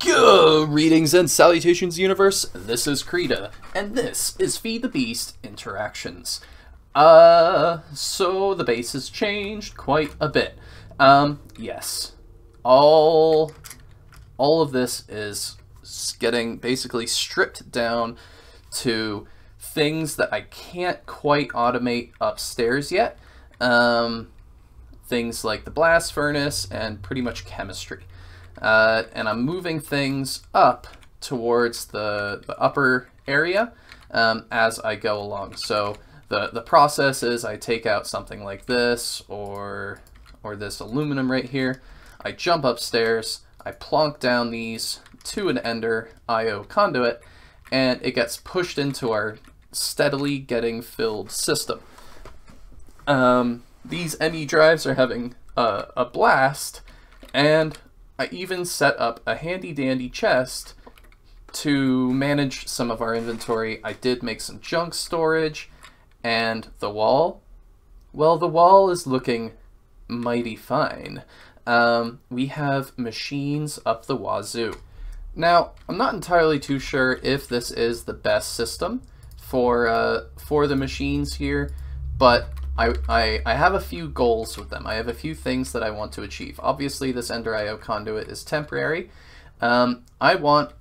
Greetings and salutations, universe. This is Creeta, and this is Feed the Beast Interactions. So the base has changed quite a bit. Yes, all of this is getting basically stripped down to things that I can't quite automate upstairs yet. Things like the blast furnace and pretty much chemistry. And I'm moving things up towards the upper area as I go along. So the process is I take out something like this or this aluminum right here. I jump upstairs, I plonk down these to an Ender IO conduit, and it gets pushed into our steadily getting filled system. These ME drives are having a blast, and I even set up a handy dandy chest to manage some of our inventory. I did make some junk storage, and the wall, well, the wall is looking mighty fine. We have machines up the wazoo. Now, I'm not entirely too sure if this is the best system for the machines here, but I have a few goals with them. I have a few things that I want to achieve. Obviously, this Ender IO conduit is temporary. I want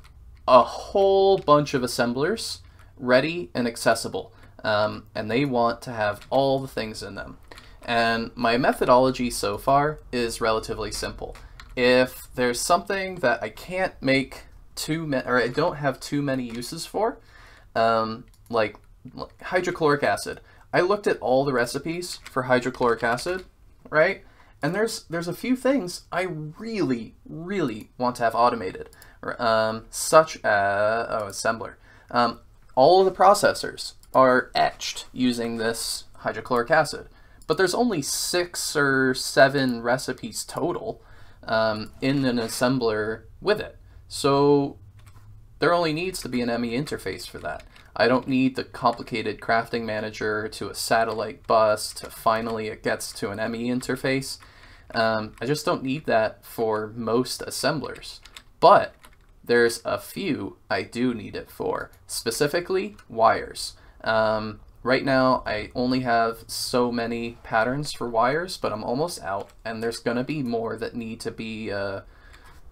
a whole bunch of assemblers ready and accessible, and they want to have all the things in them. And my methodology so far is relatively simple. If there's something that I can't make or I don't have too many uses for, like hydrochloric acid. I looked at all the recipes for hydrochloric acid, right? And there's a few things I really want to have automated, such as assembler. All of the processors are etched using this hydrochloric acid, but there's only 6 or 7 recipes total in an assembler with it. So there only needs to be an ME interface for that. I don't need the complicated crafting manager to a satellite bus to finally it gets to an ME interface. I just don't need that for most assemblers. But there's a few I do need it for, specifically wires. Right now I only have so many patterns for wires, but I'm almost out, and there's gonna be more that need to be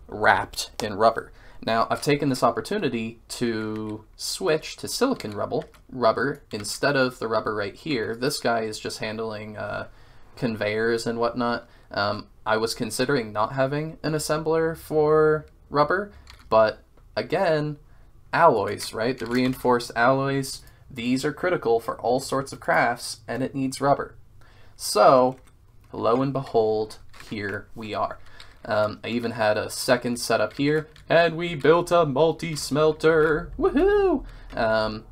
wrapped in rubber. Now, I've taken this opportunity to switch to silicon rubber instead of the rubber right here. This guy is just handling conveyors and whatnot. I was considering not having an assembler for rubber, but again, alloys, right? The reinforced alloys, these are critical for all sorts of crafts, and it needs rubber. So, lo and behold, here we are. I even had a second setup here, and we built a multi-smelter. Woohoo!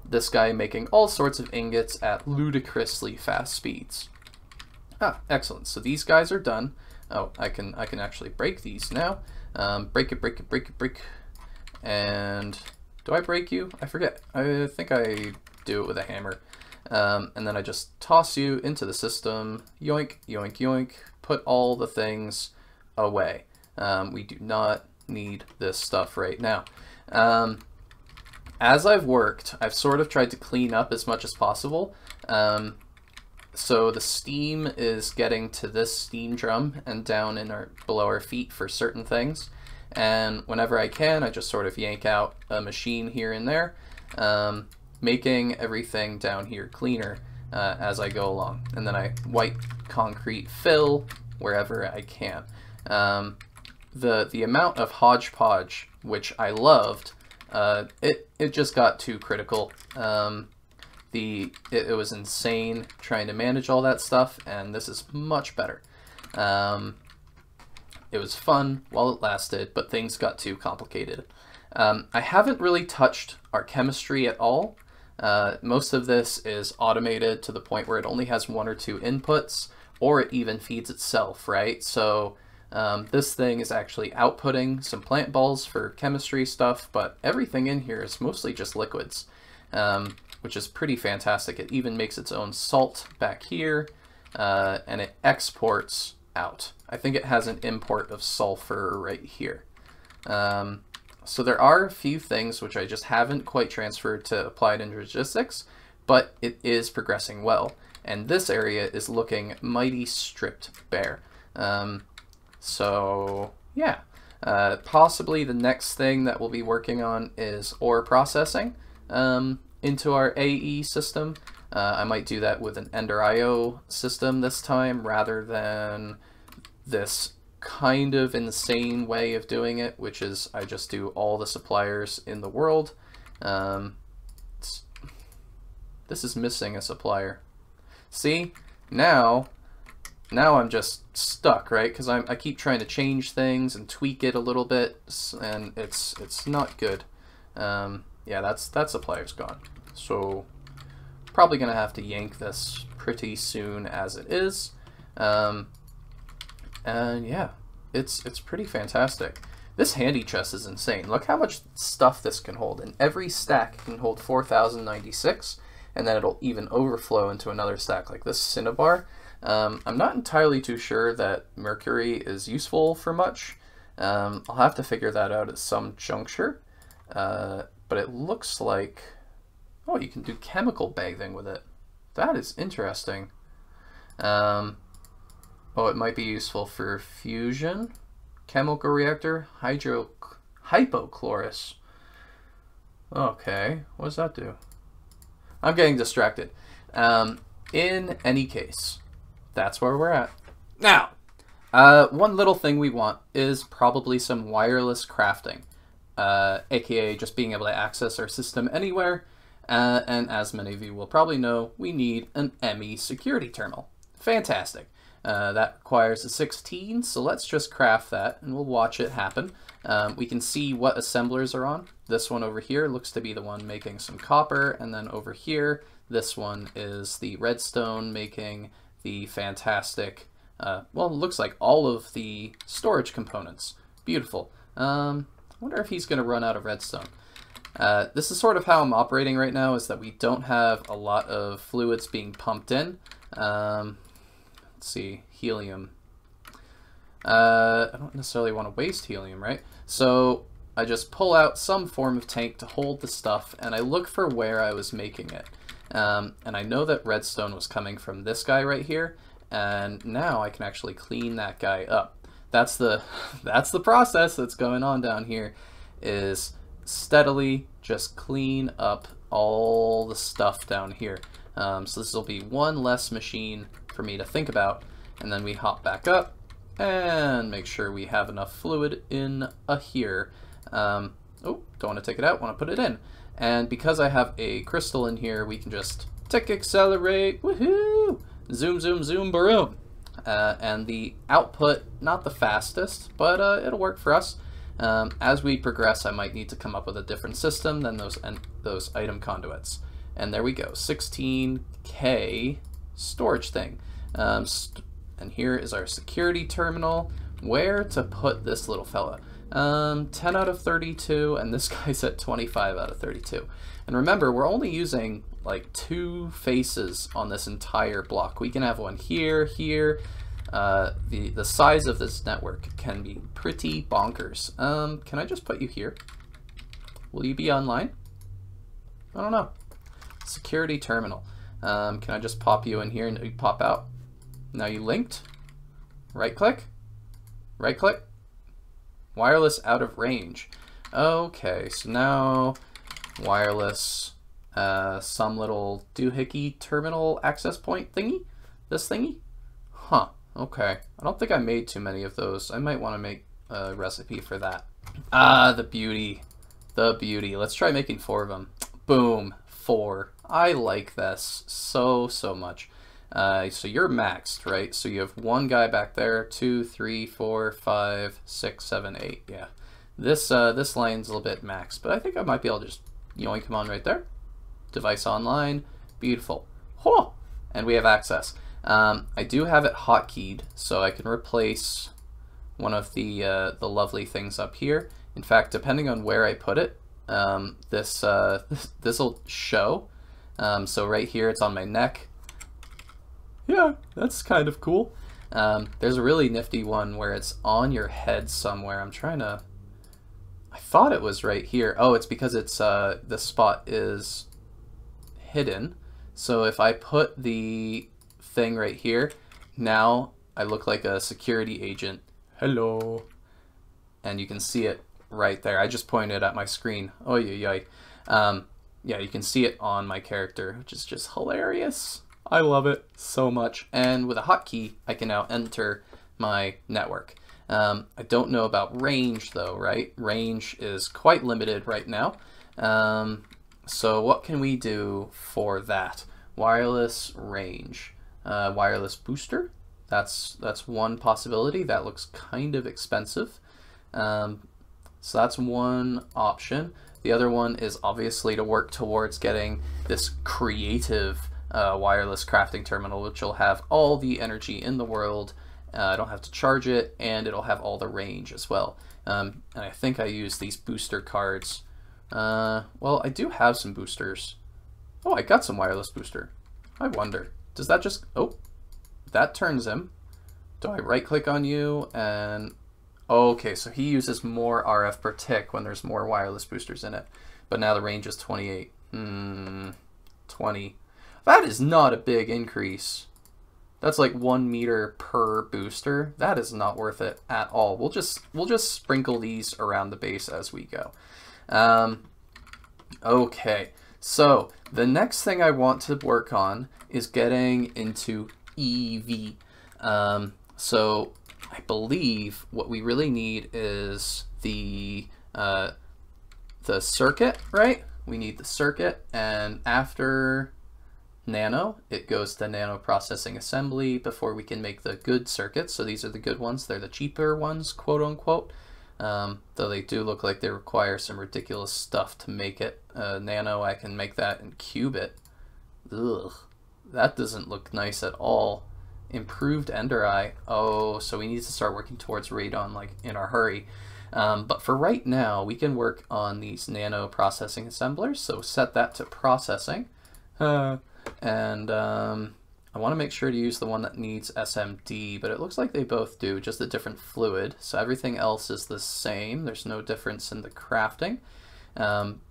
This guy making all sorts of ingots at ludicrously fast speeds. Ah, excellent. So these guys are done. Oh, I can actually break these now. Break it. And do I break you? I forget. I think I do it with a hammer. And then I just toss you into the system. Yoink, yoink, yoink. Put all the things away. We do not need this stuff right now. As I've worked, I've sort of tried to clean up as much as possible. So the steam is getting to this steam drum and down in below our feet for certain things. And whenever I can, I just sort of yank out a machine here and there, making everything down here cleaner as I go along. And then I white concrete fill wherever I can. The amount of hodgepodge, which I loved, it just got too critical. It was insane trying to manage all that stuff, and this is much better. It was fun while it lasted, but things got too complicated. I haven't really touched our chemistry at all. Most of this is automated to the point where it only has 1 or 2 inputs, or it even feeds itself, right? So this thing is actually outputting some plant balls for chemistry stuff, but everything in here is mostly just liquids, which is pretty fantastic. It even makes its own salt back here, and it exports out. I think it has an import of sulfur right here. So there are a few things which I just haven't quite transferred to applied logistics, but it is progressing well. And this area is looking mighty stripped bare. So yeah, possibly the next thing that we'll be working on is ore processing into our AE system. I might do that with an Ender IO system this time rather than this kind of insane way of doing it, which is I just do all the suppliers in the world. This is missing a supplier. See, now I'm just stuck, right? Because I keep trying to change things and tweak it a little bit, and it's not good. Yeah, that supplier's gone. So probably gonna have to yank this pretty soon as it is. And yeah, it's pretty fantastic. This handy chest is insane. Look how much stuff this can hold. And every stack can hold 4,096, and then it'll even overflow into another stack like this cinnabar. I'm not entirely too sure that mercury is useful for much. I'll have to figure that out at some juncture. But it looks like, oh, you can do chemical bathing with it. That is interesting. Oh, it might be useful for fusion, chemical reactor, hypochlorous. Okay, what does that do? I'm getting distracted. In any case, that's where we're at. Now, one little thing we want is probably some wireless crafting, aka just being able to access our system anywhere. And as many of you will probably know, we need an ME security terminal. Fantastic. That requires a 16, so let's just craft that and we'll watch it happen. We can see what assemblers are on. This one over here looks to be the one making some copper, and then over here, this one is the redstone making the fantastic, well, it looks like all of the storage components. Beautiful. I wonder if he's going to run out of redstone. This is sort of how I'm operating right now, is that we don't have a lot of fluids being pumped in. Let's see, helium. I don't necessarily want to waste helium, right? So I just pull out some form of tank to hold the stuff, and I look for where I was making it. And I know that redstone was coming from this guy right here, and now I can actually clean that guy up. That's the process that's going on down here, is steadily just clean up all the stuff down here. So this will be one less machine for me to think about, and then we hop back up and make sure we have enough fluid in here. Oh, don't want to take it out, want to put it in. And because I have a crystal in here, we can just tick accelerate, woohoo, zoom, zoom, zoom, boom. And the output, not the fastest, but it'll work for us. As we progress, I might need to come up with a different system than those item conduits. And there we go, 16K storage thing. And here is our security terminal. Where to put this little fella? 10 out of 32, and this guy's at 25 out of 32. And remember, we're only using like 2 faces on this entire block. We can have one here, here. The size of this network can be pretty bonkers. Can I just put you here? Will you be online? I don't know. Security terminal. Can I just pop you in here and you pop out? Now you linked. Right click. Right click. Wireless out of range. Okay, so now wireless, some little doohickey terminal access point thingy. This thingy? Huh. Okay. I don't think I made too many of those. I might want to make a recipe for that. Ah, the beauty. The beauty. Let's try making 4 of them. Boom. 4. I like this so much. So you're maxed, right? So you have 1 guy back there, 2, 3, 4, 5, 6, 7, 8. Yeah. This line's a little bit maxed, but I think I might be able to just yoink him on right there. Device online. Beautiful. Oh! And we have access. I do have it hotkeyed, so I can replace one of the lovely things up here. In fact, depending on where I put it, this will show. So right here, it's on my neck. Yeah, that's kind of cool. There's a really nifty one where it's on your head somewhere. I'm trying to... I thought it was right here. Oh, it's because it's the spot is hidden. So if I put the thing right here, now I look like a security agent. Hello. And you can see it right there. I just pointed at my screen. Oh, yeah. Yeah, you can see it on my character, which is just hilarious. I love it so much. And with a hotkey, I can now enter my network. I don't know about range though, right? Range is quite limited right now. So what can we do for that? Wireless range, wireless booster. That's one possibility. That looks kind of expensive. So that's one option. The other one is obviously to work towards getting this creative wireless crafting terminal, which will have all the energy in the world. I don't have to charge it, and it'll have all the range as well. And I think I use these booster cards. Well, I do have some boosters. Oh, I got some wireless booster. I wonder, does that just, oh, that turns him. Do I right click on you and, okay, so he uses more RF per tick when there's more wireless boosters in it. But now the range is 28. 20. That is not a big increase. That's like 1 meter per booster. That is not worth it at all. We'll just sprinkle these around the base as we go. Okay, so the next thing I want to work on is getting into EV. So I believe what we really need is the circuit, right? We need the circuit, and after nano, it goes to nano processing assembly before we can make the good circuits. So these are the good ones. They're the cheaper ones, quote unquote. Though they do look like they require some ridiculous stuff to make it. Nano, I can make that in qubit. Ugh, that doesn't look nice at all. Improved Ender Eye. Oh, so we need to start working towards radon like in a hurry. But for right now, we can work on these nano processing assemblers. So set that to processing. And I want to make sure to use the one that needs SMD, but it looks like they both do, just a different fluid. So everything else is the same. There's no difference in the crafting.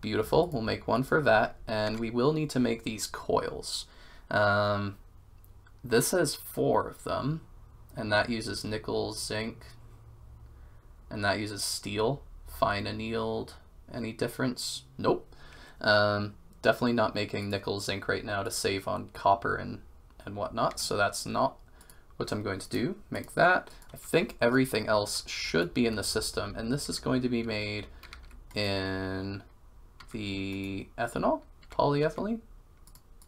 Beautiful. We'll make one for that, and we will need to make these coils. This has 4 of them, and that uses nickel, zinc, and that uses steel. Fine annealed. Any difference? Nope. Definitely not making nickel zinc right now to save on copper and whatnot, so that's not what I'm going to do. Make that. I think everything else should be in the system, and this is going to be made in the ethanol? Polyethylene?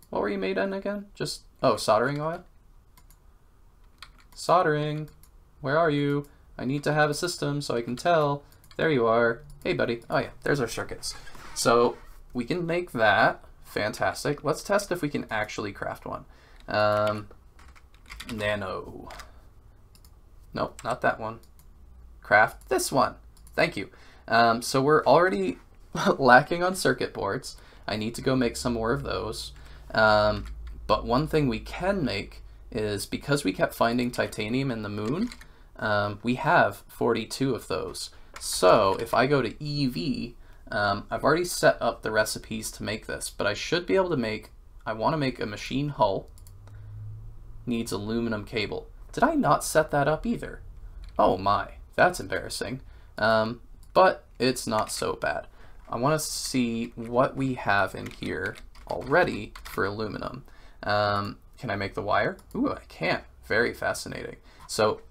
What were you made in again? Just, oh, soldering oil? Soldering, where are you? I need to have a system so I can tell. There you are. Hey buddy. Oh yeah, there's our circuits. So we can make that. Fantastic. Let's test if we can actually craft one. Nano. Nope, not that one. Craft this one. Thank you. So we're already lacking on circuit boards. I need to go make some more of those. But one thing we can make is, because we kept finding titanium in the moon, we have 42 of those. So if I go to EV, I've already set up the recipes to make this, but I should be able to make, I want to make a machine hull, needs aluminum cable. Did I not set that up either? Oh my, that's embarrassing. But it's not so bad. I want to see what we have in here already for aluminum. Can I make the wire? Ooh, I can't. Very fascinating. So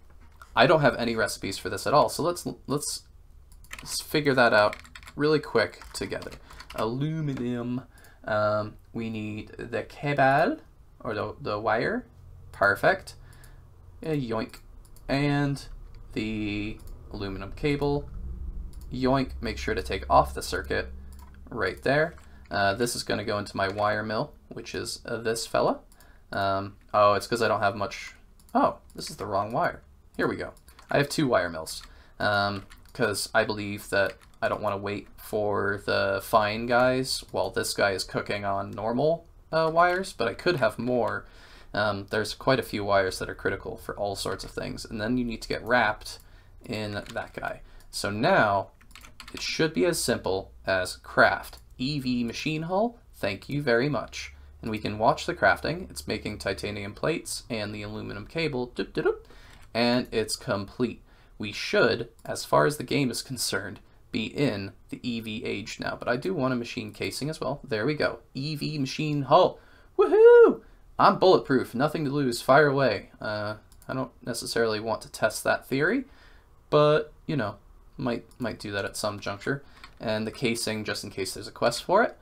I don't have any recipes for this at all. So let's figure that out really quick together. Aluminum. We need the cable, or the wire. Perfect. Yoink. And the aluminum cable. Yoink. Make sure to take off the circuit right there. This is going to go into my wire mill, which is this fella. Oh, it's because I don't have much. Oh, this is the wrong wire. Here we go. I have 2 wire mills because I believe that I don't want to wait for the fine guys while this guy is cooking on normal wires, but I could have more. There's quite a few wires that are critical for all sorts of things, and then you need to get wrapped in that guy. So now it should be as simple as craft EV machine hull, thank you very much. And we can watch the crafting. It's making titanium plates and the aluminum cable, doop, doop, doop, and it's complete. We should, as far as the game is concerned, be in the EV age now, but I do want a machine casing as well. There we go, EV machine hull. Woohoo! I'm bulletproof, nothing to lose, fire away. I don't necessarily want to test that theory, but you know, might do that at some juncture. And the casing, just in case there's a quest for it.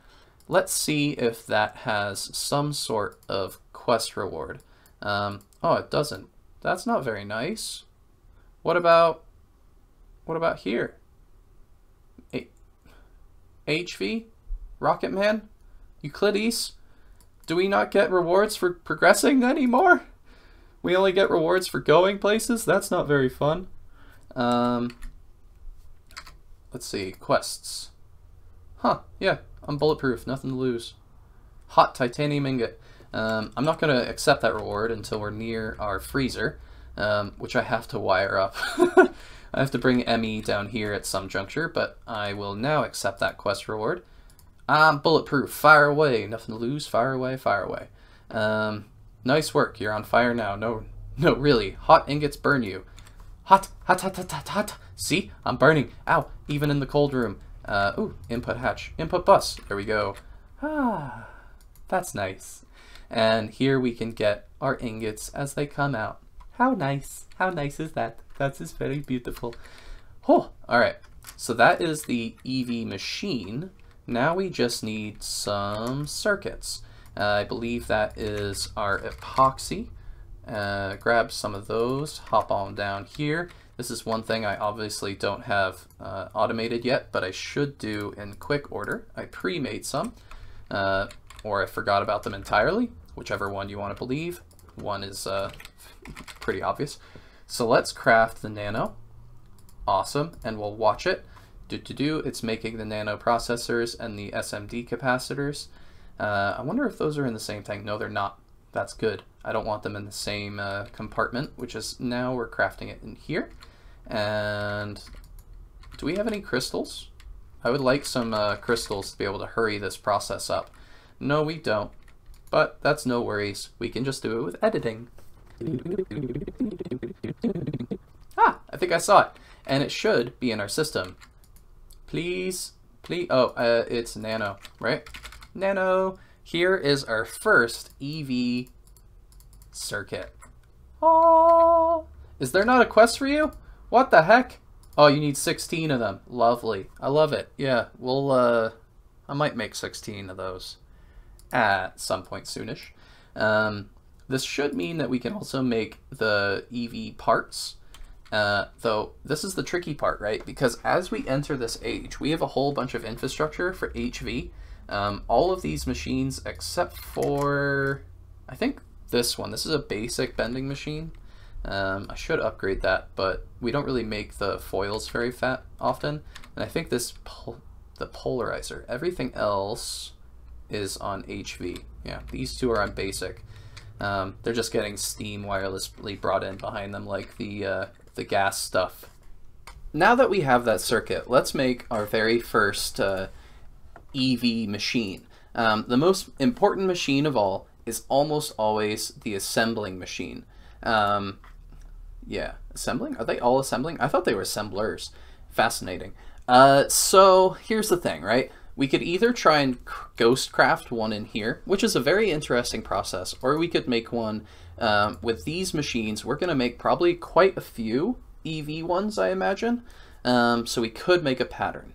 Let's see if that has some sort of quest reward. Oh, it doesn't. That's not very nice. What about here? HV? Rocket Man? Euclides? Do we not get rewards for progressing anymore? We only get rewards for going places? That's not very fun. Let's see, quests. Huh, yeah, I'm bulletproof, nothing to lose. Hot titanium ingot. I'm not going to accept that reward until we're near our freezer, which I have to wire up. I have to bring Emmy down here at some juncture, but I will now accept that quest reward. I'm bulletproof, fire away, nothing to lose, fire away, fire away. Nice work, you're on fire now. No, really, hot ingots burn you. Hot, hot, hot, hot, hot, hot. See, I'm burning. Ow, even in the cold room. Ooh, input hatch, input bus. There we go. Ah, that's nice. And here we can get our ingots as they come out. How nice. How nice is that? That is very beautiful. Oh, all right. So that is the EV machine. Now we just need some circuits. I believe that is our epoxy. Grab some of those, hop on down here. This is one thing I obviously don't have automated yet, but I should do in quick order. I pre-made some, or I forgot about them entirely, whichever one you want to believe. One is pretty obvious. So let's craft the nano. Awesome, and we'll watch it. It's making the nano processors and the SMD capacitors. I wonder if those are in the same tank. No, they're not. That's good. I don't want them in the same compartment, which is now we're crafting it in here. And do we have any crystals? I would like some crystals to be able to hurry this process up. No, we don't. But that's no worries. We can just do it with editing. Ah, I think I saw it. And it should be in our system. Please, please. Oh, it's nano, right? Nano. Here is our first EV circuit. Oh, is there not a quest for you? What the heck? Oh, you need 16 of them. Lovely. I love it. Yeah, we'll, I might make 16 of those at some point soonish. This should mean that we can also make the EV parts. Though this is the tricky part, right? Because as we enter this age, we have a whole bunch of infrastructure for HV. All of these machines except for, I think this one. This is a basic bending machine. I should upgrade that, but we don't really make the foils very often. And I think this, the polarizer, everything else is on HV. Yeah, these two are on basic. They're just getting steam wirelessly brought in behind them like the gas stuff. Now that we have that circuit, let's make our very first EV machine. The most important machine of all is almost always the assembling machine. Yeah, assembling? Are they all assembling? I thought they were assemblers. Fascinating. So here's the thing, right? We could either try and ghost craft one in here, which is a very interesting process, or we could make one with these machines. We're going to make probably quite a few EV ones, I imagine. So we could make a pattern.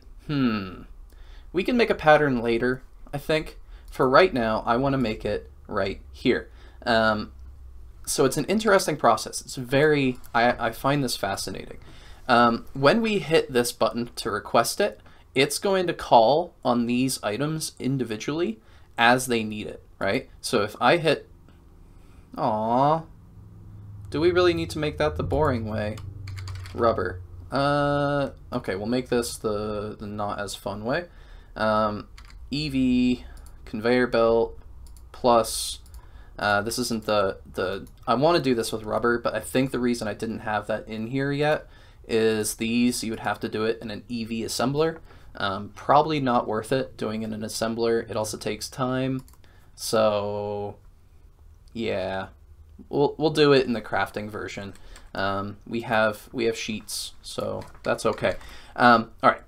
We can make a pattern later, I think. For right now, I want to make it right here. So it's an interesting process. It's very, I find this fascinating. When we hit this button to request it, it's going to call on these items individually as they need it, right? So if I hit, aww, do we really need to make that the boring way? Rubber. Okay, we'll make this the not as fun way. EV, conveyor belt, plus, this isn't the, I want to do this with rubber, but I think the reason I didn't have that in here yet is these. You would have to do it in an EV assembler. Probably not worth it doing it in an assembler. It also takes time. So yeah, we'll do it in the crafting version. We have sheets, so that's okay. All right,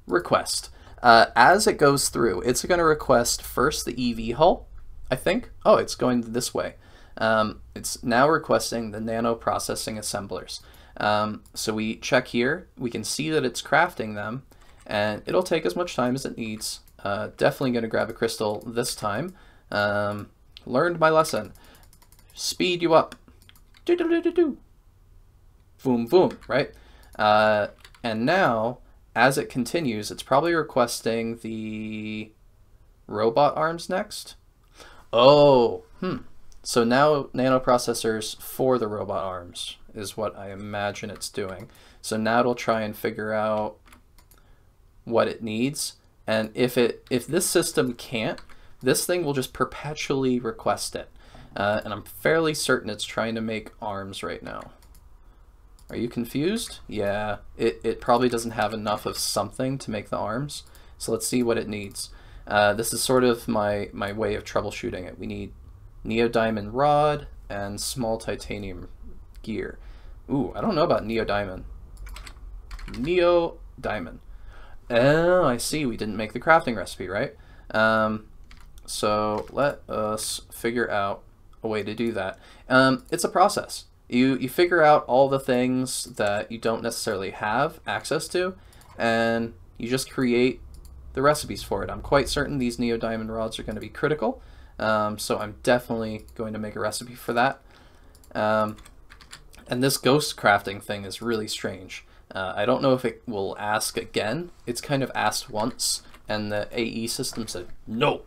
request. As it goes through, it's going to request first the EV hull, I think. Oh, it's going this way. It's now requesting the nano processing assemblers. So we check here. We can see that it's crafting them, and it'll take as much time as it needs. Definitely going to grab a crystal this time. Learned my lesson. Speed you up. Do-do-do-do-do. Boom, boom, right? And now, as it continues, it's probably requesting the robot arms next. Oh, So now nanoprocessors for the robot arms is what I imagine it's doing. So now it'll try and figure out what it needs. And if this system can't, this thing will just perpetually request it. And I'm fairly certain it's trying to make arms right now. Are you confused? Yeah, it probably doesn't have enough of something to make the arms. So let's see what it needs. This is sort of my way of troubleshooting it. We need neodymium rod and small titanium gear. Ooh, I don't know about neodymium. Neodymium. Oh, I see. We didn't make the crafting recipe, right? So let us figure out a way to do that. It's a process. You figure out all the things that you don't necessarily have access to, and you just create the recipes for it. I'm quite certain these neodymium rods are going to be critical, so I'm definitely going to make a recipe for that. And this ghost crafting thing is really strange. I don't know if it will ask again. It's kind of asked once, and the AE system said, "No,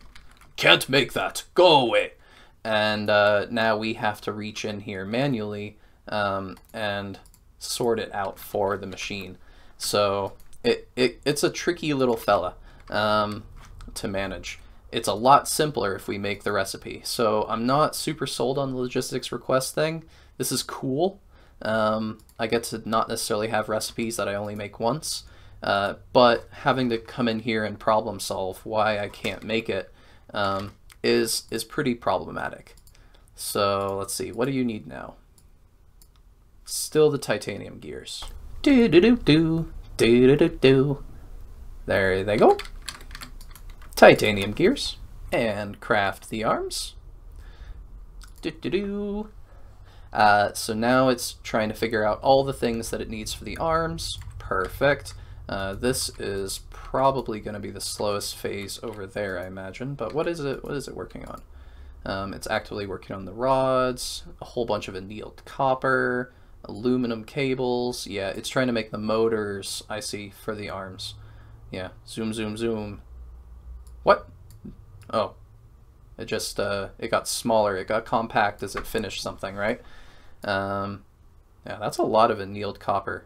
can't make that. Go away." And now we have to reach in here manually and sort it out for the machine. So it's a tricky little fella to manage. It's a lot simpler if we make the recipe. So I'm not super sold on the logistics request thing. This is cool. I get to not necessarily have recipes that I only make once, but having to come in here and problem solve why I can't make it is pretty problematic. So let's see, what do you need now? Still the titanium gears. Do-do-do-do, do-do-do-do. There they go. Titanium gears. And craft the arms. Do-do-do. So now it's trying to figure out all the things that it needs for the arms. Perfect. This is probably going to be the slowest phase over there, I imagine. But what is it working on? It's actively working on the rods, a whole bunch of annealed copper, aluminum cables. Yeah, it's trying to make the motors, I see, for the arms. Yeah, zoom, zoom, zoom. What? Oh, it just, it got smaller. It got compact as it finished something, right? Yeah, that's a lot of annealed copper.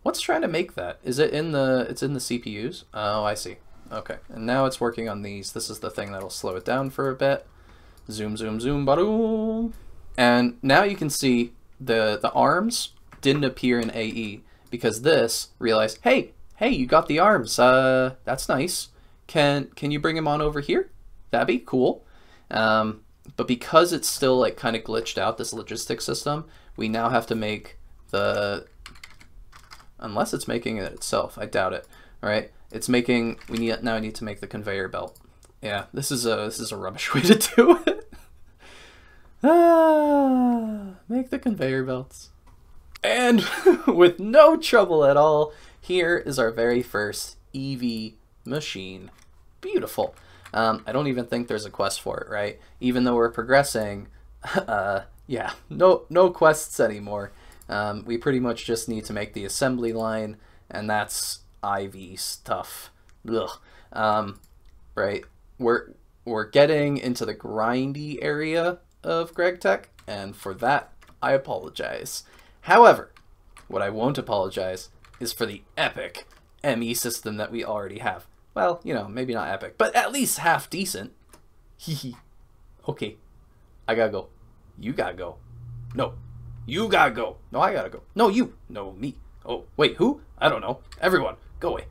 What's trying to make that? Is it in the, it's in the CPUs? Oh, I see. Okay, and now it's working on these. This is the thing that'll slow it down for a bit. Zoom, zoom, zoom, ba-doom. And now you can see the arms didn't appear in AE because this realized, hey, you got the arms. That's nice. Can you bring him on over here? That'd be cool. But because it's still like kind of glitched out, this logistics system, we now have to make the, unless it's making it itself, I doubt it. All right, it's making, now need to make the conveyor belt. Yeah, this is a rubbish way to do it. Make the conveyor belts. And with no trouble at all, here is our very first EV machine. Beautiful. I don't even think there's a quest for it, right? Even though we're progressing, yeah, no quests anymore. We pretty much just need to make the assembly line, and that's IV stuff. Ugh. Right. We're getting into the grindy area of Greg Tech, and for that, I apologize. However, what I won't apologize is for the epic ME system that we already have. Well, you know, maybe not epic, but at least half decent. Hehe. Okay. I gotta go. You gotta go. No. You gotta go. No, I gotta go. No, you. No, me. Oh, wait, who? I don't know. Everyone, go away.